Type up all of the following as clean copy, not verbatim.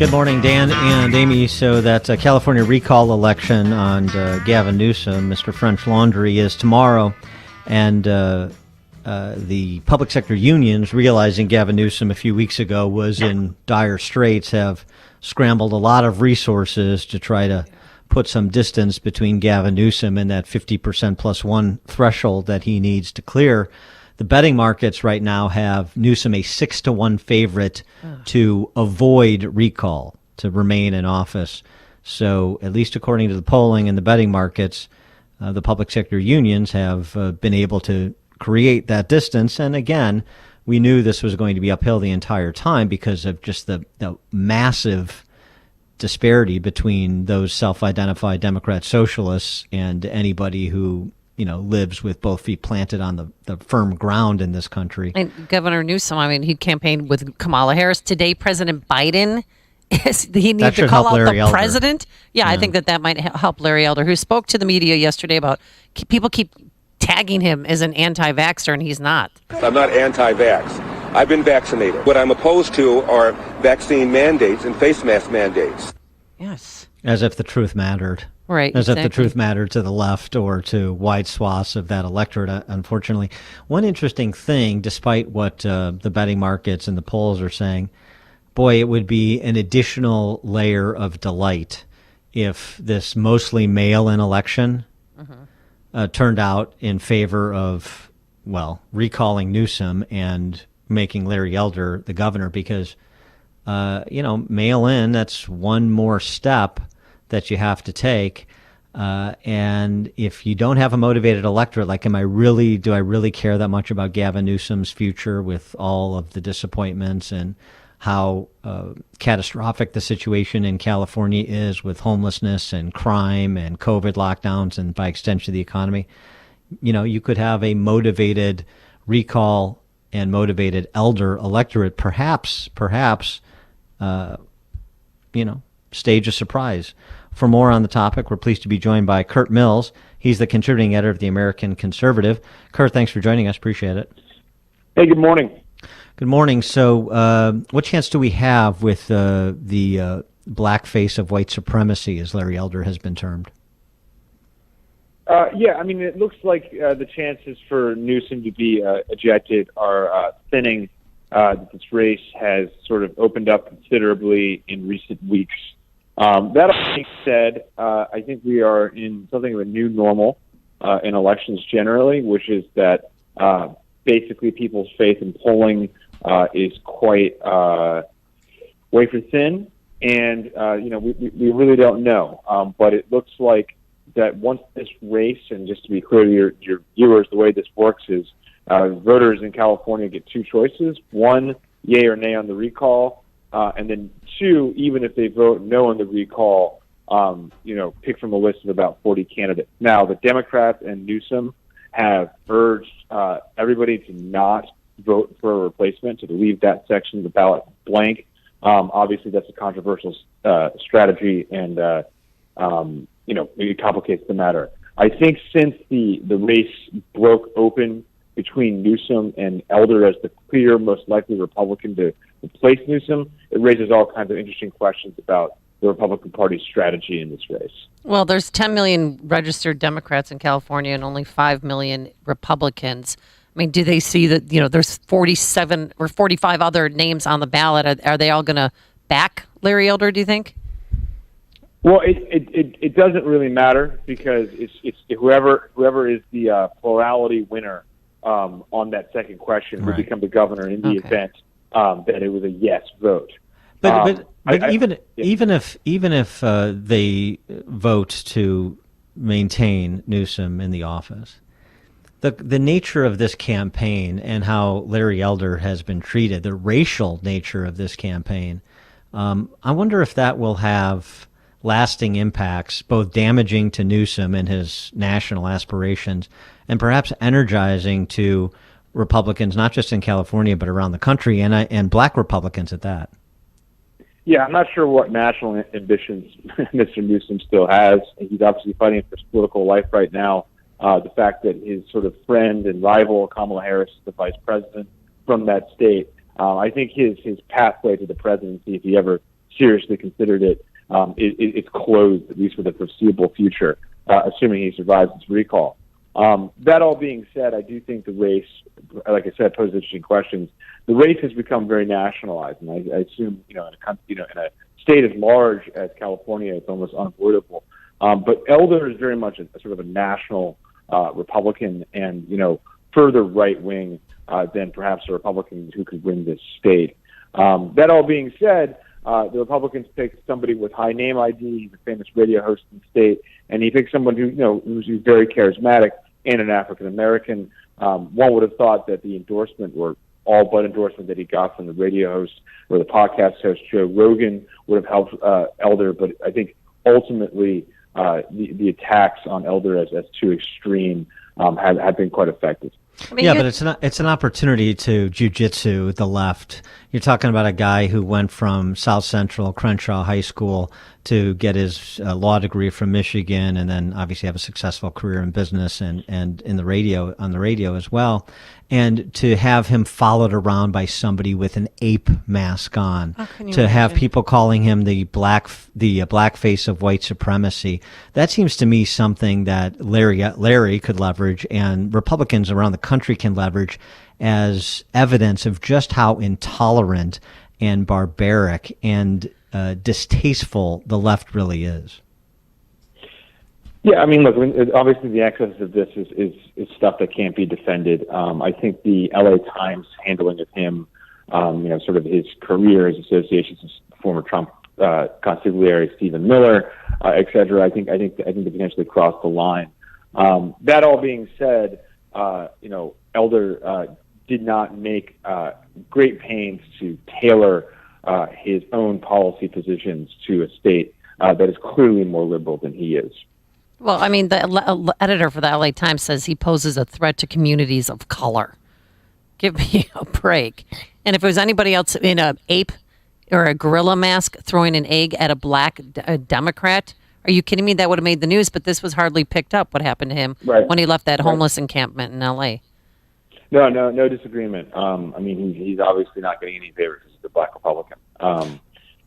Good morning, Dan and Amy. So that California recall election on Gavin Newsom, Mr. French Laundry, is tomorrow. And the public sector unions, realizing Gavin Newsom a few weeks ago was in dire straits, have scrambled a lot of resources to try to put some distance between Gavin Newsom and that 50% plus one threshold that he needs to clear. The betting markets right now have Newsom a 6-1 favorite to avoid recall, to remain in office. So at least according to the polling and the betting markets, the public sector unions have been able to create that distance. And again, we knew this was going to be uphill the entire time because of just the massive disparity between those self-identified Democrat socialists and anybody who lives with both feet planted on the firm ground in this country. And Governor Newsom, he campaigned with Kamala Harris. Today, President Biden, he needs to call out the president. Yeah, I think that might help Larry Elder, who spoke to the media yesterday about people keep tagging him as an anti-vaxxer, and he's not. I'm not anti-vax. I've been vaccinated. What I'm opposed to are vaccine mandates and face mask mandates. Yes. As if the truth mattered. Right. As if the truth mattered to the left or to wide swaths of that electorate, unfortunately. One interesting thing, despite what the betting markets and the polls are saying, boy, it would be an additional layer of delight if this mostly mail-in election turned out in favor of, recalling Newsom and making Larry Elder the governor, because, mail-in, that's one more step that you have to take. And if you don't have a motivated electorate, do I really care that much about Gavin Newsom's future with all of the disappointments and how catastrophic the situation in California is with homelessness and crime and COVID lockdowns and by extension the economy? You could have a motivated recall and motivated elder electorate, perhaps, stage a surprise. For more on the topic, we're pleased to be joined by Curt Mills. He's the contributing editor of the American Conservative. Curt, thanks for joining us. Appreciate it. Hey, good morning. Good morning. So what chance do we have with the blackface of white supremacy, as Larry Elder has been termed? It looks like the chances for Newsom to be ejected are thinning. This race has sort of opened up considerably in recent weeks. That all being said, I think we are in something of a new normal in elections generally, which is that basically people's faith in polling is quite wafer thin, and we really don't know. But it looks like that once this race, and just to be clear to your viewers, the way this works is voters in California get two choices: one, yay or nay on the recall. And then two, even if they vote no on the recall, pick from a list of about 40 candidates. Now, the Democrats and Newsom have urged everybody to not vote for a replacement, to leave that section of the ballot blank. Obviously, that's a controversial strategy, and it complicates the matter. I think since the race broke open between Newsom and Elder as the clear most likely Republican to replace Newsom, it raises all kinds of interesting questions about the Republican Party's strategy in this race. Well, there's 10 million registered Democrats in California and only 5 million Republicans. Do they see that, there's 47 or 45 other names on the ballot? Are they all going to back Larry Elder, do you think? Well, it doesn't really matter because it's whoever is the plurality winner on that second question would become the governor in the event that it was a yes vote. But even if they vote to maintain Newsom in the office, the nature of this campaign and how Larry Elder has been treated, the racial nature of this campaign, I wonder if that will have lasting impacts, both damaging to Newsom and his national aspirations, and perhaps energizing to Republicans, not just in California, but around the country, and black Republicans at that. Yeah, I'm not sure what national ambitions Mr. Newsom still has. He's obviously fighting for his political life right now. The fact that his sort of friend and rival, Kamala Harris, is the vice president from that state, I think his pathway to the presidency, if he ever seriously considered it, it's closed, at least for the foreseeable future, assuming he survives this recall. That all being said, I do think the race, like I said, poses interesting questions. The race has become very nationalized, and I assume, in a state as large as California, it's almost unavoidable. But Elder is very much a sort of a national Republican, and further right wing than perhaps the Republicans who could win this state. That all being said, the Republicans picked somebody with high name ID. He's a famous radio host in the state, and he picked someone who's very charismatic and an African American. One would have thought that the endorsement, or all but endorsement, that he got from the radio host or the podcast host Joe Rogan would have helped Elder, but I think ultimately the attacks on Elder as too extreme have been quite effective. Yeah, but it's an opportunity to jujitsu the left. You're talking about a guy who went from South Central Crenshaw High School to get his law degree from Michigan, and then obviously have a successful career in business and in the radio, on the radio as well. And to have him followed around by somebody with an ape mask on, to have people calling him the black face of white supremacy, that seems to me something that Larry could leverage, and Republicans around the country can leverage as evidence of just how intolerant and barbaric and distasteful the left really is. Yeah, I mean, look, obviously the excess of this is stuff that can't be defended. I think the LA Times handling of him, sort of his career, his associations with former Trump consigliere Stephen Miller, et cetera, I think they potentially crossed the line. That all being said, Elder did not make great pains to tailor his own policy positions to a state that is clearly more liberal than he is. Well, I mean, the editor for the LA Times says he poses a threat to communities of color. Give me a break. And if it was anybody else in an ape or a gorilla mask throwing an egg at a black Democrat, are you kidding me? That would have made the news, but this was hardly picked up, what happened to him when he left that homeless encampment in LA. No disagreement. He's obviously not getting any favors as a black Republican.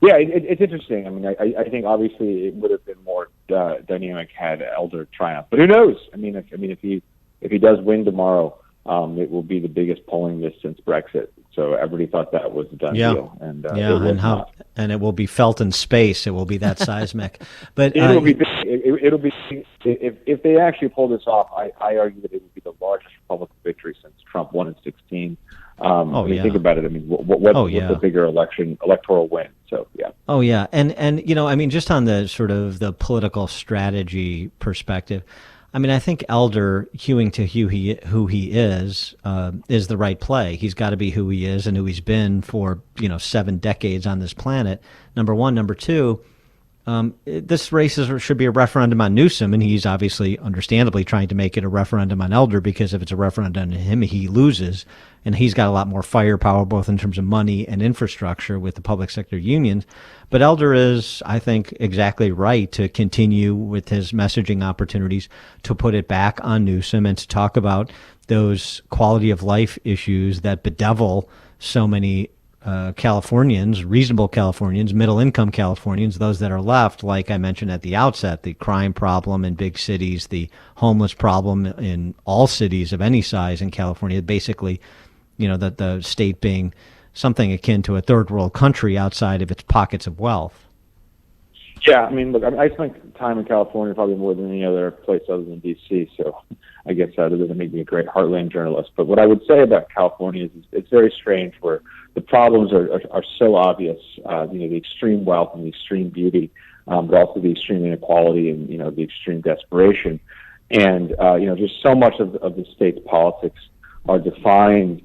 Yeah, it's interesting. I mean, I think obviously it would have been more dynamic had Elder triumph, but who knows? If he does win tomorrow, it will be the biggest polling miss since Brexit. So everybody thought that was a done deal, and it will be felt in space. It will be that seismic. But it'll be if they actually pull this off. I argue that it would be the largest Republican victory since Trump won in 2016. Think about it. I mean, what's the bigger electoral win? So yeah. Oh yeah, and just on the sort of the political strategy perspective, I think Elder hewing to who he is the right play. He's got to be who he is and who he's been for 7 decades on this planet. Number one, number two. This race should be a referendum on Newsom, and he's obviously, understandably, trying to make it a referendum on Elder, because if it's a referendum on him, he loses, and he's got a lot more firepower, both in terms of money and infrastructure with the public sector unions. But Elder is, I think, exactly right to continue with his messaging opportunities to put it back on Newsom and to talk about those quality of life issues that bedevil so many Californians, reasonable Californians, middle-income Californians, those that are left, like I mentioned at the outset, the crime problem in big cities, the homeless problem in all cities of any size in California, basically, that the state being something akin to a third world country outside of its pockets of wealth. Yeah, look, I spent time in California probably more than any other place other than D.C., so I guess that doesn't make me a great heartland journalist. But what I would say about California is it's very strange, where the problems are so obvious, the extreme wealth and the extreme beauty, but also the extreme inequality and, the extreme desperation. And, just so much of the state's politics are defined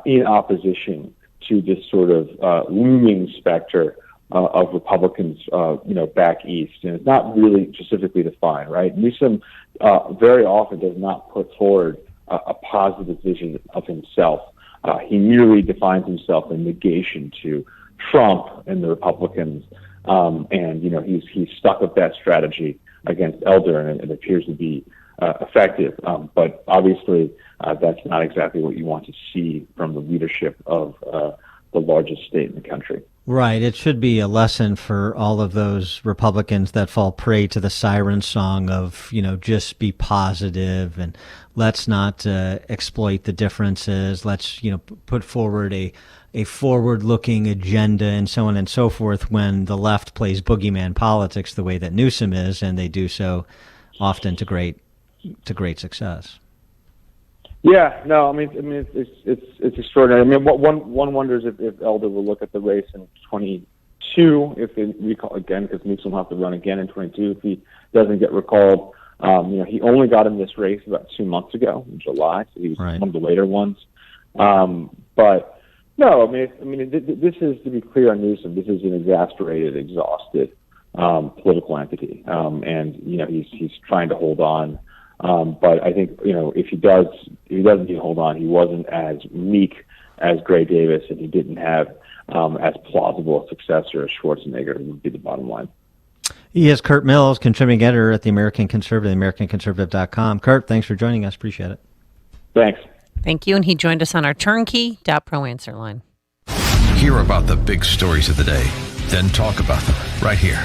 in opposition to this sort of looming specter of Republicans, back east. And it's not really specifically defined, right? Newsom very often does not put forward a positive vision of himself. He merely defines himself in negation to Trump and the Republicans. He's stuck with that strategy against Elder, and it appears to be effective. But obviously, that's not exactly what you want to see from the leadership of the largest state in the country. Right. It should be a lesson for all of those Republicans that fall prey to the siren song of, just be positive and let's not exploit the differences. Let's, put forward a forward-looking agenda and so on and so forth when the left plays boogeyman politics the way that Newsom is, and they do so often to great success. Yeah, no, I mean, it's extraordinary. I mean, one wonders if Elder will look at the race in 22 if they recall again, because Newsom will have to run again in 22 if he doesn't get recalled. He only got in this race about 2 months ago in July, so he was one of the later ones. But no, I mean, this is, to be clear on Newsom, this is an exasperated, exhausted political entity, and he's trying to hold on. But I think, if he doesn't hold on, he wasn't as meek as Gray Davis, and he didn't have as plausible a successor as Schwarzenegger, would be the bottom line. He is Curt Mills, contributing editor at the American Conservative, AmericanConservative.com. Curt, thanks for joining us. Appreciate it. Thanks. Thank you. And he joined us on our turnkey.pro answer line. Hear about the big stories of the day, then talk about them right here.